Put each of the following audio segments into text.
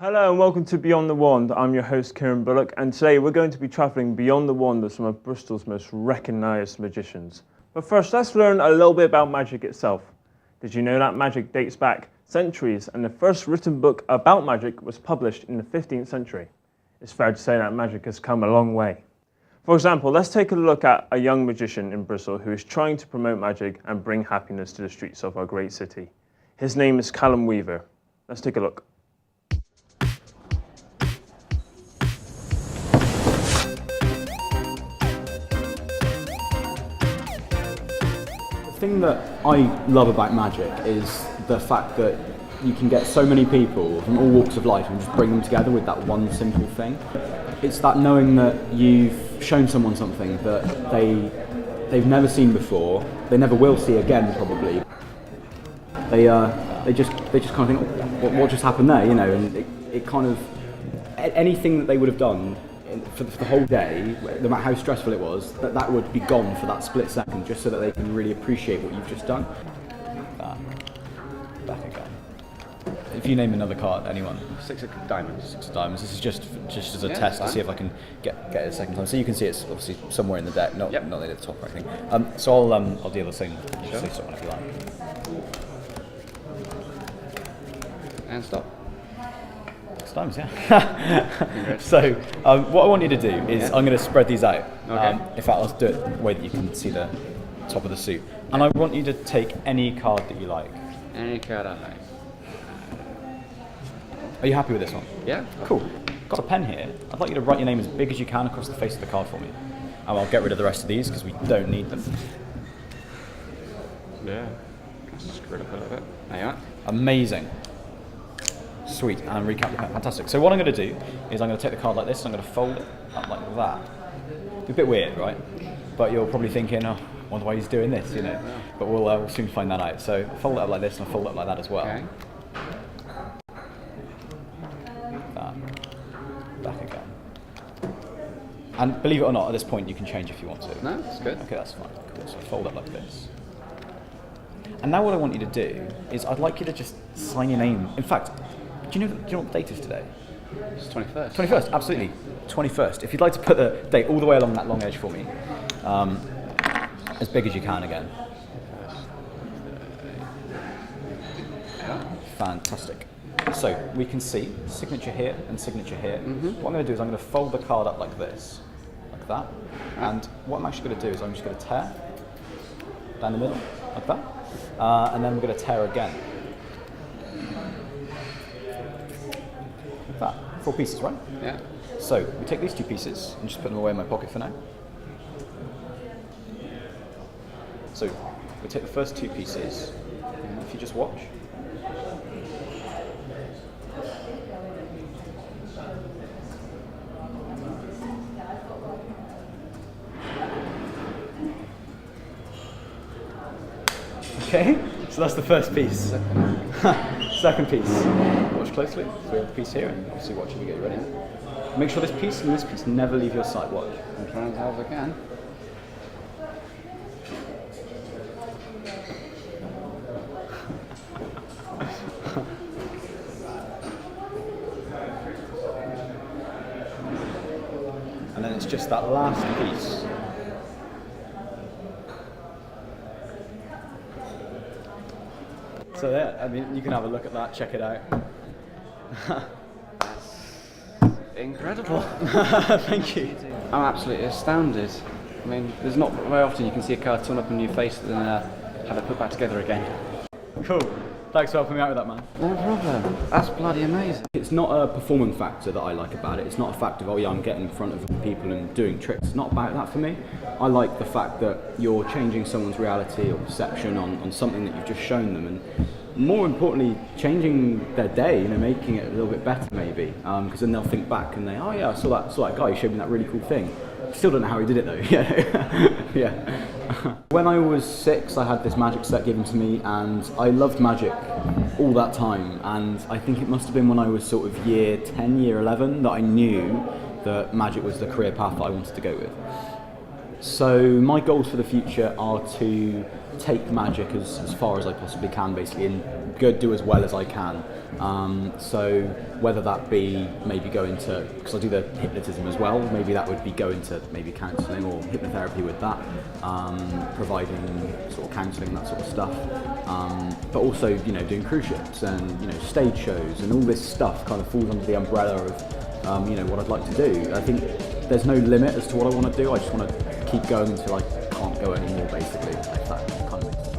Hello and welcome to Beyond the Wand. I'm your host Kieran Bullock, and today we're going to be travelling beyond the wand of some of Bristol's most recognised magicians. But first, let's learn a little bit about magic itself. Did you know that magic dates back centuries, and the first written book about magic was published in the 15th century? It's fair to say that magic has come a long way. For example, let's take a look at a young magician in Bristol who is trying to promote magic and bring happiness to the streets of our great city. His name is Callum Weaver. Let's take a look. The thing that I love about magic is the fact that you can get so many people from all walks of life and just bring them together with that one simple thing. It's that knowing that you've shown someone something that they've never seen before, they never will see again probably. They just kind of think, what just happened there, you know, and it kind of, anything that they would have done for the whole day, no matter how stressful it was, that would be gone for that split second, just so that they can really appreciate what you've just done. Back again. If you name another card, anyone. Six of diamonds. Six of diamonons. This is just as a test to see if I can get it a second time. So you can see it's obviously somewhere in the deck, not at the top or anything. So I'll deal the same. Just say something if you like. And stop. Six times, yeah. So what I want you to do is I'm going to spread these out. Okay. In fact, I'll do it the way that you can see the top of the suit. And I want you to take any card that you like. Any card I like. Are you happy with this one? Yeah. Cool. Got a pen here. I'd like you to write your name as big as you can across the face of the card for me. And I'll get rid of the rest of these because we don't need them. Yeah. Let's screw it up a little bit. There you are. Amazing. Sweet. And recap the pen. Fantastic. So what I'm going to do is I'm going to take the card like this and I'm going to fold it up like that. It's a bit weird, right? But you're probably thinking, oh, I wonder why he's doing this, you know. But we'll soon find that out. So fold it up like this and I'll fold it up like that as well. Okay. Back again. And believe it or not, at this point you can change if you want to. No, that's good. Okay, that's fine. Cool. So fold up like this. And now what I want you to do is I'd like you to just sign your name. In fact, do you know what the date is today? It's 21st. 21st, absolutely. 21st. If you'd like to put the date all the way along that long edge for me, as big as you can again. Yeah. Fantastic. So we can see signature here and signature here. What I'm going to do is I'm going to fold the card up like this, like that. And what I'm actually going to do is I'm just going to tear down the middle, like that. And then we're going to tear again. Like that. 4 pieces, right? Yeah. So we take these 2 pieces and just put them away in my pocket for now. So we take the first 2 pieces, and if you just watch. Okay, so that's the first piece. Second piece. Watch closely. So we have the piece here, and obviously watch it, we get you ready. Make sure this piece and this piece never leave your sight. Watch. I'm trying as hard as I can. And then it's just that last piece. So yeah, I mean, you can have a look at that, check it out. Incredible. Thank you. I'm absolutely astounded. I mean, there's not very often you can see a card turn up on your face and have it put back together again. Cool. Thanks for helping me out with that, man. No problem. That's bloody amazing. It's not a performing factor that I like about it. It's not a fact of, oh yeah, I'm getting in front of people and doing tricks. It's not about that for me. I like the fact that you're changing someone's reality or perception on something that you've just shown them, and more importantly, changing their day, you know, making it a little bit better maybe, because then they'll think back and they, oh yeah, I saw that guy who showed me that really cool thing. Still don't know how he did it though. Yeah. When I was 6, I had this magic set given to me, and I loved magic all that time. And I think it must have been when I was sort of year 10, year 11 that I knew that magic was the career path that I wanted to go with. So my goals for the future are to take magic as far as I possibly can, basically, and do as well as I can. So whether that be maybe going to, because I do the hypnotism as well, maybe that would be going to maybe counselling or hypnotherapy with that, providing sort of counselling, that sort of stuff. But also, you know, doing cruise ships and, you know, stage shows and all this stuff kind of falls under the umbrella of, you know, what I'd like to do. I think there's no limit as to what I want to do. I just want to keep going until I can't go anymore, basically. If that kind of makes sense.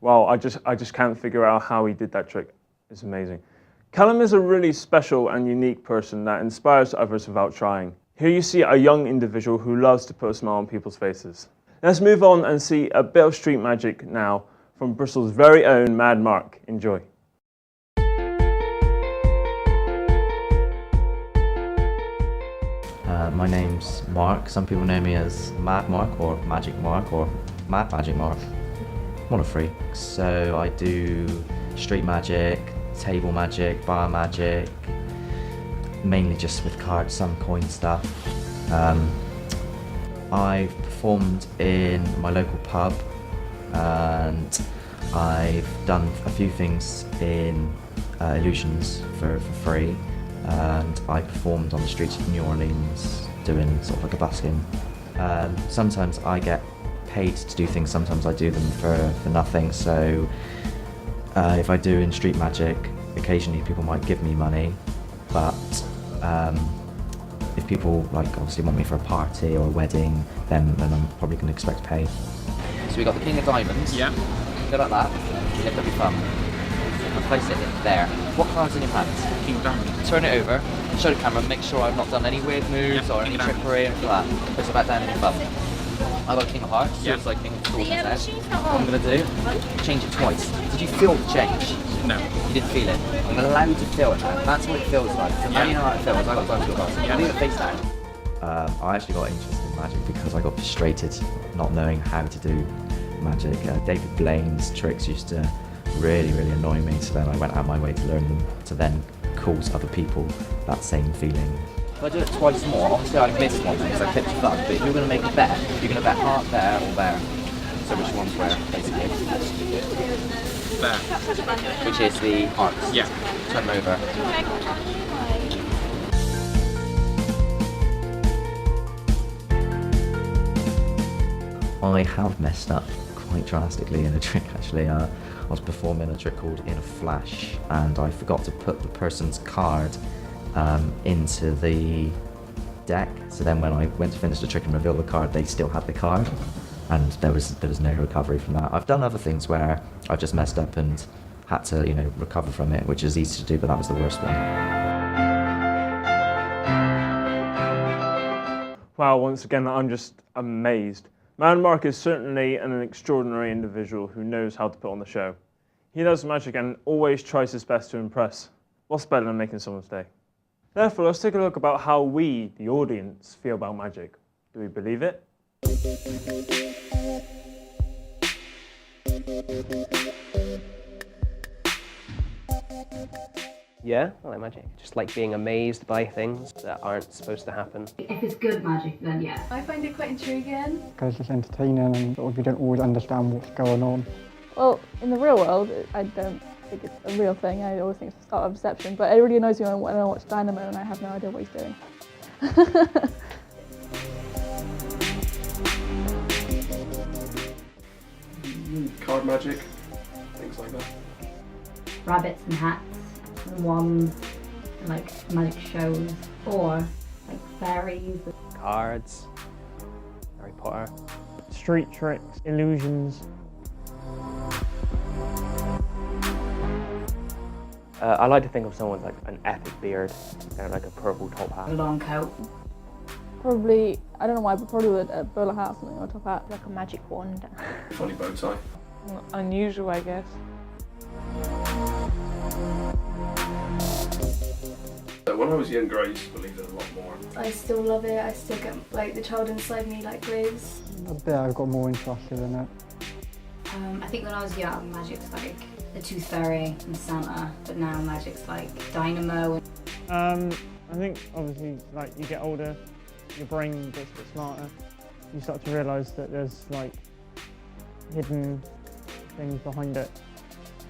Wow, I just can't figure out how he did that trick. It's amazing. Callum is a really special and unique person that inspires others without trying. Here you see a young individual who loves to put a smile on people's faces. Let's move on and see a bit of street magic now from Bristol's very own Mad Mark. Enjoy. My name's Mark. Some people know me as Mad Mark or Magic Mark or Mad Magic Mark. What a freak. So I do street magic, table magic, bar magic, mainly just with cards, some coin stuff. I've performed in my local pub and I've done a few things in Illusions for free, and I performed on the streets of New Orleans doing sort of like a busking. Sometimes I get paid to do things, sometimes I do them for nothing. So if I do in street magic, occasionally people might give me money, but if people like obviously want me for a party or a wedding, then I'm probably going to expect pay. So we got the King of Diamonds. Yeah. Go like that. You lift up your thumb. And place it there. What card's in your hands? King of Diamonds. Turn it over. Show the camera. Make sure I've not done any weird moves or any trickery or anything like that. Place it back down in your thumb. I got King of Hearts. So it's like King of Swords there. What I'm gonna do? Change it twice. Did you feel the change? No. You didn't feel it. I'm gonna allow you to feel it now. That's what it feels like. So now you know how it feels. I got time to go. So leave the face down. I actually got interested in magic because I got frustrated not knowing how to do magic. David Blaine's tricks used to really annoy me, so then I went out my way to learn them to then cause other people that same feeling. If I do it twice more, obviously I missed one because I clipped your thumb, but if you're going to make a bet, you're going to bet heart there or there. So which one's where, basically? There. Which is the hearts. Yeah. Turn them over. I have messed up quite drastically in a trick actually. I was performing a trick called In a Flash and I forgot to put the person's card into the deck, so then when I went to finish the trick and reveal the card, they still had the card and there was no recovery from that. I've done other things where I've just messed up and had to, you know, recover from it, which is easy to do, but that was the worst one. Wow, once again, I'm just amazed. Mad Mark is certainly an extraordinary individual who knows how to put on the show. He loves magic and always tries his best to impress. What's better than making someone's day? Therefore, let's take a look about how we, the audience, feel about magic. Do we believe it? Yeah, I like magic. Just like being amazed by things that aren't supposed to happen. If it's good magic, then yeah. I find it quite intriguing. Because it's entertaining and sort of you don't always understand what's going on. Well, in the real world, I don't think it's a real thing. I always think it's the art of deception. But it really annoys me when I watch Dynamo and I have no idea what he's doing. Card magic, things like that. Rabbits and hats and wands and like magic shows or like fairies. Cards, Harry Potter. Street tricks, illusions. I like to think of someone with like an epic beard and like a purple top A hat. long coat. Probably, I don't know why, but probably with a bowler hat or something or a top hat. Like a magic wand. Funny bow tie. Unusual, I guess. When I was younger, I used to believe it a lot more. I still love it. I still get like the child inside me like glows. A bit I've got more interested in it. I think when I was young, magic's like the Tooth Fairy and Santa, but now magic's like Dynamo. I think obviously like you get older, your brain gets a bit smarter. You start to realise that there's like hidden things behind it.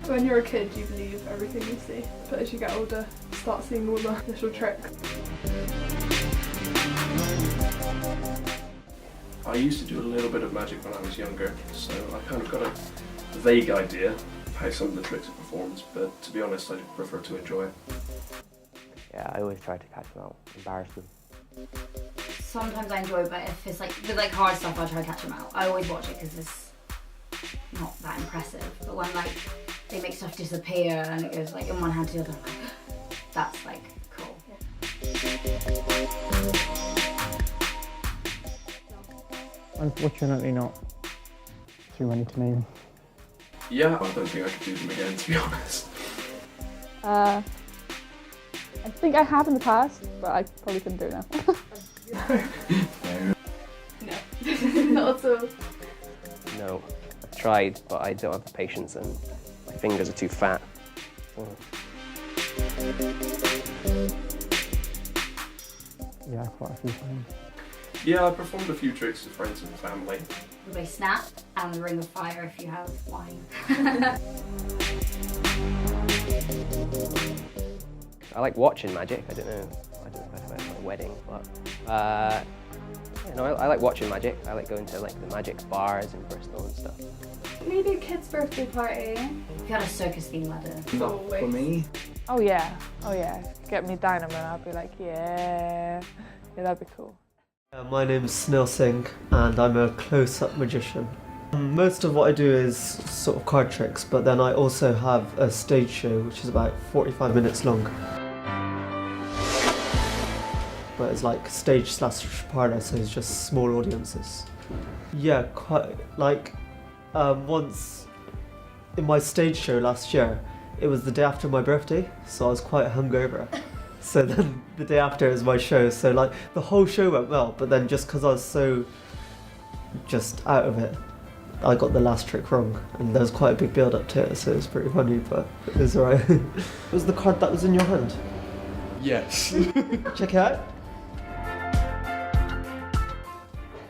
When you're a kid, you believe everything you see, but as you get older, you start seeing all the little tricks. I used to do a little bit of magic when I was younger, so I kind of got a vague idea of how some of the tricks are performed, but to be honest, I prefer to enjoy it. Yeah, I always try to catch them out, embarrass them. Sometimes I enjoy it, but if it's like with like hard stuff, I'll try to catch them out. I always watch it because it's not that impressive. But when like they make stuff disappear and it goes like in one hand to the other, I'm like, that's like cool. Unfortunately not too many to name. Yeah, I don't think I could do them again, to be honest. I think I have in the past, but I probably couldn't do it now. No, not at all. No, I've tried, but I don't have the patience and my fingers are too fat. Yeah, quite a few times. Yeah, I performed a few tricks with friends and family. We play Snap and Ring of Fire if you have wine. I like watching magic. I don't know if I have a wedding, but yeah, no, I like watching magic. I like going to like the magic bars in Bristol and stuff. Maybe a kid's birthday party. If you had a circus theme ladder. Not for me. Oh yeah. Get me Dynamo and I'll be like, yeah, that'd be cool. My name's Snil Singh and I'm a close-up magician. Most of what I do is sort of card tricks, but then I also have a stage show which is about 45 minutes long. But it's like stage / parlour, so it's just small audiences. Yeah, quite like once in my stage show last year, it was the day after my birthday, so I was quite hungover. So then the day after is my show, so like the whole show went well, but then just because I was so just out of it, I got the last trick wrong, and there was quite a big build up to it, so it was pretty funny, but it was alright. Was the card that was in your hand? Yes. Check it out.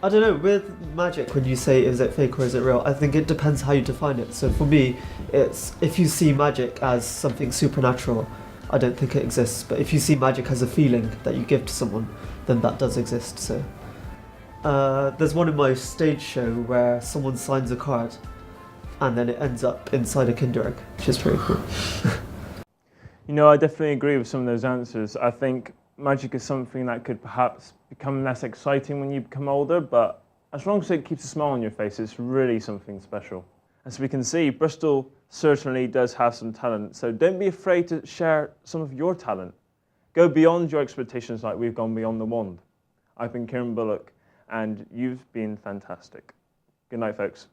I don't know, with magic, when you say is it fake or is it real, I think it depends how you define it. So for me, it's if you see magic as something supernatural, I don't think it exists. But if you see magic as a feeling that you give to someone, then that does exist. So there's one in my stage show where someone signs a card and then it ends up inside a Kinder Egg, which is pretty cool. You know, I definitely agree with some of those answers. I think magic is something that could perhaps become less exciting when you become older, but as long as it keeps a smile on your face, it's really something special. As we can see, Bristol certainly does have some talent, so don't be afraid to share some of your talent. Go beyond your expectations like we've gone beyond the wand. I've been Kieran Bullock, and you've been fantastic. Good night, folks.